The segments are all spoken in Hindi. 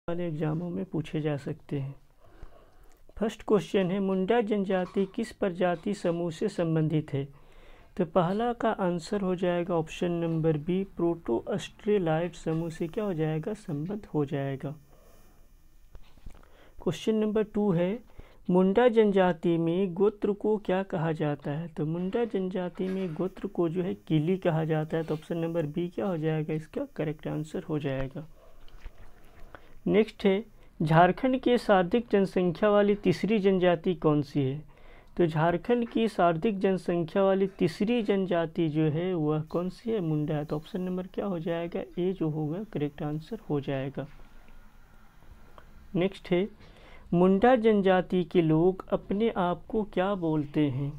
वाले एग्जामों में पूछे जा सकते हैं। फर्स्ट क्वेश्चन है, मुंडा जनजाति किस प्रजाति समूह से संबंधित है? तो पहला का आंसर हो जाएगा option number B, proto Australoid समूह से क्या हो जाएगा, संबद्ध हो जाएगा। क्वेश्चन नंबर 2 है, मुंडा जनजाति में गोत्र को क्या कहा जाता है? तो मुंडा जनजाति में गोत्र को जो है किली कहा जाता है। तो ऑप्शन नंबर बी क्या हो जाएगा, इसका करेक्ट आंसर हो जाएगा। नेक्स्ट है, झारखंड की सर्वाधिक जनसंख्या वाली तीसरी जनजाति कौन सी है? तो झारखंड की सर्वाधिक जनसंख्या वाली तीसरी जनजाति जो है वह कौन सी है, मुंडा है। तो ऑप्शन नंबर क्या हो जाएगा, ए जो होगा करेक्ट आंसर हो जाएगा। नेक्स्ट है, मुंडा जनजाति के लोग अपने आप को क्या बोलते हैं?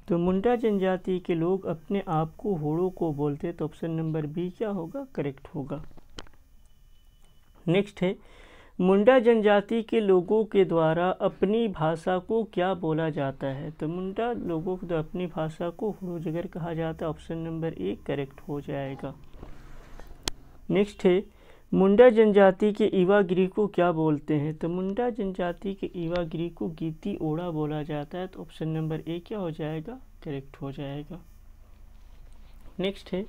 तो मुंडा जनजाति के लोग अपने आप को होड़ो को बोलते हैं। तो ऑप्शन नंबर बी क्या होगा, करेक्ट होगा। नेक्स्ट है, मुंडा जनजाति के लोगों के द्वारा अपनी भाषा को क्या बोला जाता है? तो मुंडा लोगों के द्वारा अपनी भाषा को होड़ोजगर कहा जाता है। ऑप्शन नंबर ए करेक्ट हो जाएगा। नेक्स्ट है, मुंडा जनजाति के ईवागिरी को क्या बोलते हैं? तो मुंडा जनजाति के ईवागिरी को गीती ओड़ा बोला जाता है। तो ऑप्शन नंबर ए क्या हो जाएगा, करेक्ट हो जाएगा। नेक्स्ट है,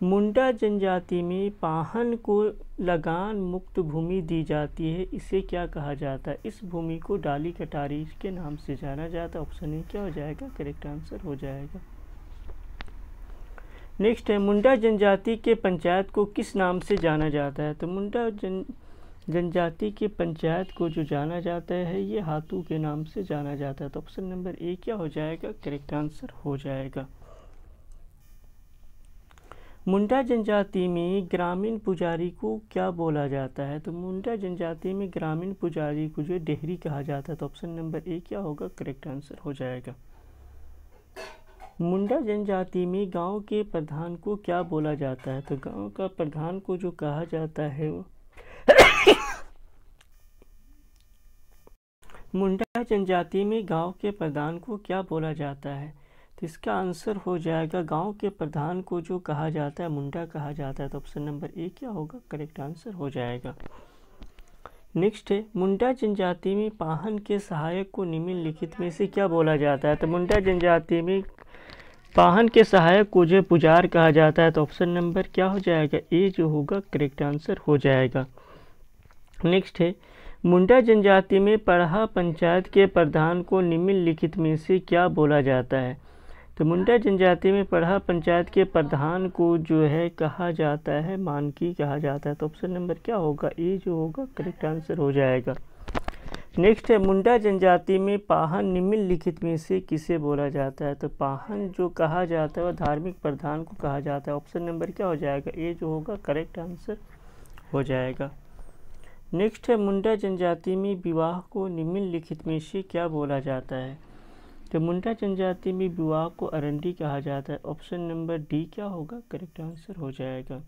मुंडा जनजाति में पाहन को लगान मुक्त भूमि दी जाती है, इसे क्या कहा जाता है? इस भूमि को डाली कटारी के नाम से जाना जाता है। ऑप्शन ए क्या हो जाएगा, करेक्ट आंसर हो जाएगा। नेक्स्ट है, मुंडा जनजाति के पंचायत को किस नाम से जाना जाता है? तो मुंडा जनजाति के पंचायत को जो जाना जाता है ये हाथू के नाम से जाना जाता है। तो ऑप्शन नंबर ए क्या हो जाएगा, करेक्ट आंसर हो जाएगा। मुंडा जनजाति में ग्रामीण पुजारी को क्या बोला जाता है? तो मुंडा जनजाति में ग्रामीण पुजारी को जो डेहरी कहा जाता है। तो ऑप्शन नंबर ए क्या होगा, करेक्ट आंसर हो जाएगा। मुंडा जनजाति में गांव के प्रधान को क्या बोला जाता है? तो गांव का प्रधान को जो कहा जाता है वो मुंडा जनजाति में गांव के प्रधान को क्या बोला जाता है? तो इसका आंसर हो जाएगा, गांव के प्रधान को जो कहा जाता है मुंडा कहा जाता है। तो ऑप्शन नंबर ए क्या होगा, करेक्ट आंसर हो जाएगा। नेक्स्ट है, मुंडा जनजाति में पाहन के सहायक को निम्नलिखित में से क्या बोला जाता है? तो मुंडा जनजाति में पाहन के सहायक को जो पुजार कहा जाता है। तो ऑप्शन नंबर क्या हो जाएगा, ए जो होगा करेक्ट आंसर हो जाएगा। नेक्स्ट है, मुंडा जनजाति में पढ़ा पंचायत के प्रधान को निम्नलिखित में से क्या बोला जाता है? तो मुंडा जनजाति में पढ़ा पंचायत के प्रधान को जो है कहा जाता है मानकी कहा जाता है। तो ऑप्शन नंबर क्या होगा, ए जो होगा करेक्ट आंसर हो जाएगा। नेक्स्ट है, मुंडा जनजाति में पाहन निम्नलिखित में से किसे बोला जाता है? तो पाहन जो कहा जाता है वह धार्मिक प्रधान को कहा जाता है। ऑप्शन नंबर क्या हो जाएगा, ए जो होगा करेक्ट आंसर हो जाएगा। नेक्स्ट है, मुंडा जनजाति में विवाह को निम्नलिखित में से क्या बोला जाता है? तो मुंडा जनजाति में विवाह को अरंडी कहा जाता है। ऑप्शन नंबर डी क्या होगा, करेक्ट आंसर हो जाएगा।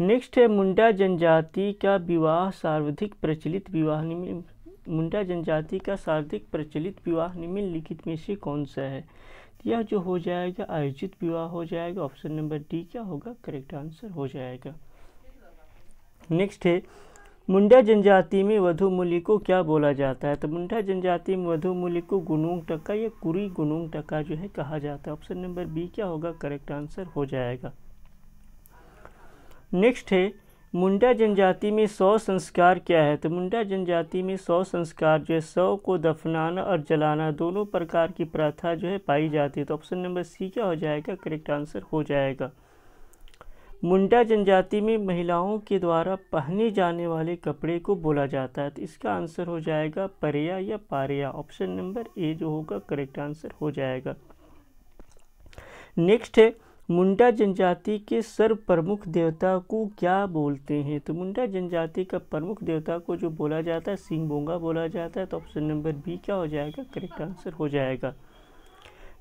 नेक्स्ट है, मुंडा जनजाति का विवाह सर्वाधिक प्रचलित विवाह मुंडा जनजाति का सर्वाधिक प्रचलित विवाह निम्नलिखित में से कौन सा है? यह जो हो जाएगा आयोजित विवाह हो जाएगा। ऑप्शन नंबर डी क्या होगा, करेक्ट आंसर हो जाएगा। नेक्स्ट है, मुंडा जनजाति में वधु मूल्य को क्या बोला जाता है? तो मुंडा जनजाति में वधु मूल्य को गुनुंग टका या कुरी गुनुंग टका जो है कहा जाता है। ऑप्शन नंबर बी क्या होगा, करेक्ट आंसर हो जाएगा। नेक्स्ट है, मुंडा जनजाति में शव संस्कार क्या है? तो मुंडा जनजाति में शव संस्कार जो है शव को दफनाना और जलाना दोनों प्रकार की प्रथा जो है पाई जाती है। तो ऑप्शन नंबर सी क्या हो जाएगा, करेक्ट आंसर हो जाएगा। मुंडा जनजाति में महिलाओं के द्वारा पहने जाने वाले कपड़े को बोला जाता है। तो इसका आंसर हो जाएगा परिया या पारिया। ऑप्शन नंबर ए जो होगा करेक्ट आंसर हो जाएगा। नेक्स्ट है, मुंडा जनजाति के सर्व प्रमुख देवता को क्या बोलते हैं? तो मुंडा जनजाति का प्रमुख देवता को जो बोला जाता है सिंगबोंगा बोला जाता है। तो ऑप्शन नंबर बी क्या हो जाएगा, करेक्ट आंसर हो जाएगा।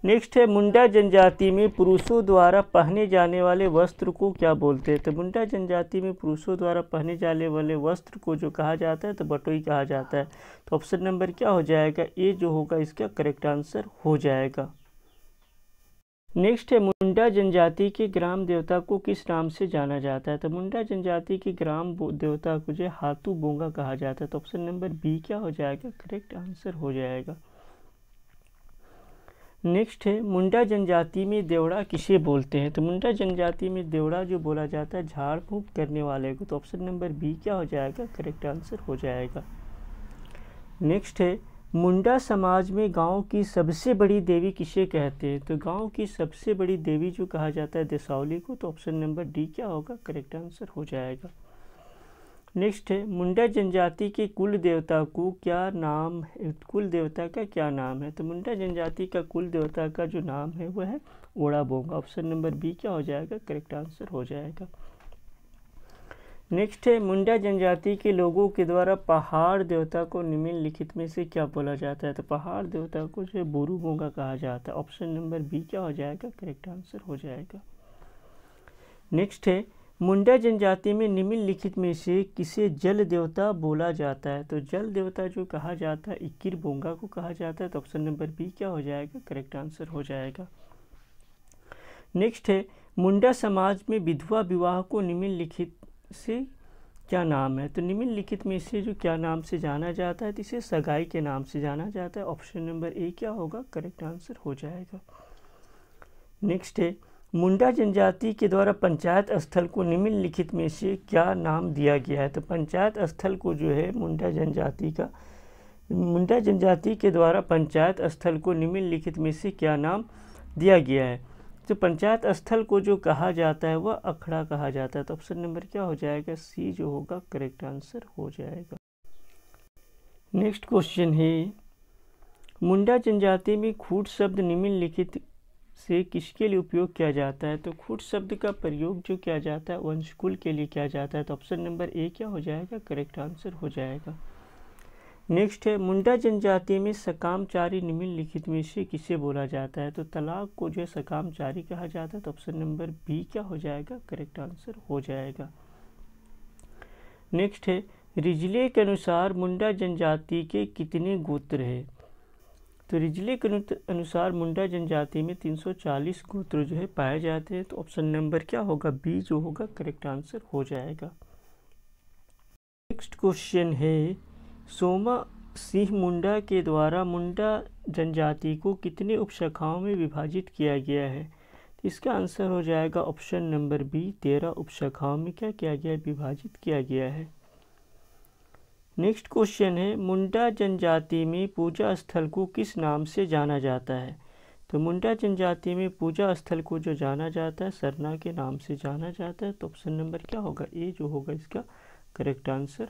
नेक्स्ट है, मुंडा जनजाति में पुरुषों द्वारा पहने जाने वाले वस्त्र को क्या बोलते हैं? तो मुंडा जनजाति में पुरुषों द्वारा पहने जाने वाले वस्त्र को जो कहा जाता है तो बटोई कहा जाता है। तो ऑप्शन नंबर क्या हो जाएगा, ए जो होगा इसका करेक्ट आंसर हो जाएगा। नेक्स्ट है, मुंडा मुंडा जनजाति के ग्राम देवता को किस नाम से जाना जाता है? तो मुंडा जनजाति के ग्राम देवता को जो हाथू बोंगा कहा जाता है। तो ऑप्शन नंबर बी क्या हो जाएगा? करेक्ट आंसर हो जाएगा। नेक्स्ट है, मुंडा जनजाति में देवड़ा किसे बोलते हैं? तो मुंडा जनजाति में देवड़ा जो बोला जाता है झाड़ फूंक करने वाले को। तो ऑप्शन नंबर बी क्या हो जाएगा? करेक्ट आंसर हो जाएगा। नेक्स्ट है, मुंडा समाज में गांव की सबसे बड़ी देवी किसे कहते हैं? तो गांव की सबसे बड़ी देवी जो कहा जाता है देसावली को। तो ऑप्शन नंबर डी क्या होगा? करेक्ट आंसर हो जाएगा। नेक्स्ट है, मुंडा जनजाति के कुल देवता को क्या नाम है? कुल देवता का क्या नाम है? तो मुंडा जनजाति का कुल देवता का जो नाम है वह है ओड़ा बोंगा। ऑप्शन नंबर बी क्या हो जाएगा? करेक्ट आंसर हो जाएगा। नेक्स्ट है, मुंडा जनजाति के लोगों के द्वारा पहाड़ देवता को निम्नलिखित में से क्या बोला जाता है? तो पहाड़ देवता को जो बोरू बोंगा कहा जाता है। ऑप्शन नंबर बी क्या हो जाएगा? करेक्ट आंसर हो जाएगा। नेक्स्ट है, मुंडा जनजाति में निम्नलिखित में से किसे जल देवता बोला जाता है? तो जल देवता जो कहा जाता है इक्किर बोंगा को कहा जाता है। तो ऑप्शन नंबर बी क्या हो जाएगा? करेक्ट आंसर हो जाएगा। नेक्स्ट है, मुंडा समाज में विधवा विवाह को निम्नलिखित से क्या नाम है? तो निम्नलिखित में से जो क्या नाम से जाना जाता है? तो इसे सगाई के नाम से जाना जाता है। ऑप्शन नंबर ए क्या होगा? करेक्ट आंसर हो जाएगा। नेक्स्ट है, मुंडा जनजाति के द्वारा पंचायत स्थल को निम्नलिखित में से क्या नाम दिया गया है? तो पंचायत स्थल को जो है मुंडा जनजाति के द्वारा पंचायत स्थल को निम्नलिखित में से क्या नाम दिया गया है? तो पंचायत स्थल को जो कहा जाता है वह अखड़ा कहा जाता है। तो ऑप्शन नंबर क्या हो जाएगा? सी जो होगा करेक्ट आंसर हो जाएगा। नेक्स्ट क्वेश्चन है, मुंडा जनजाति में खूट शब्द निम्नलिखित से किसके लिए उपयोग किया जाता है? तो खूट शब्द का प्रयोग जो किया जाता है वंशकुल के लिए किया जाता है। तो ऑप्शन नंबर ए क्या हो जाएगा? करेक्ट आंसर हो जाएगा। नेक्स्ट है, मुंडा जनजाति में सकामचारी निम्नलिखित में से किसे बोला जाता है? तो तलाक को जो है सकामचारी कहा जाता है। तो ऑप्शन नंबर बी क्या हो जाएगा? करेक्ट आंसर हो जाएगा। नेक्स्ट है, रिजले के अनुसार मुंडा जनजाति के कितने गोत्र हैं? तो रिजले के अनुसार मुंडा जनजाति में 340 गोत्र जो है पाए जाते हैं। तो ऑप्शन नंबर क्या होगा? बी जो होगा करेक्ट आंसर हो जाएगा। नेक्स्ट क्वेश्चन है, सोमा सिंह मुंडा के द्वारा मुंडा जनजाति को कितने उपशाखाओं में विभाजित किया गया है? तो इसका आंसर हो जाएगा ऑप्शन नंबर बी 13 उपशाखाओं में क्या किया गया है? विभाजित किया गया है। नेक्स्ट क्वेश्चन है, मुंडा जनजाति में पूजा स्थल को किस नाम से जाना जाता है? तो मुंडा जनजाति में पूजा स्थल को जो जाना जाता है सरना के नाम से जाना जाता है। तो ऑप्शन नंबर क्या होगा? ए जो होगा इसका करेक्ट आंसर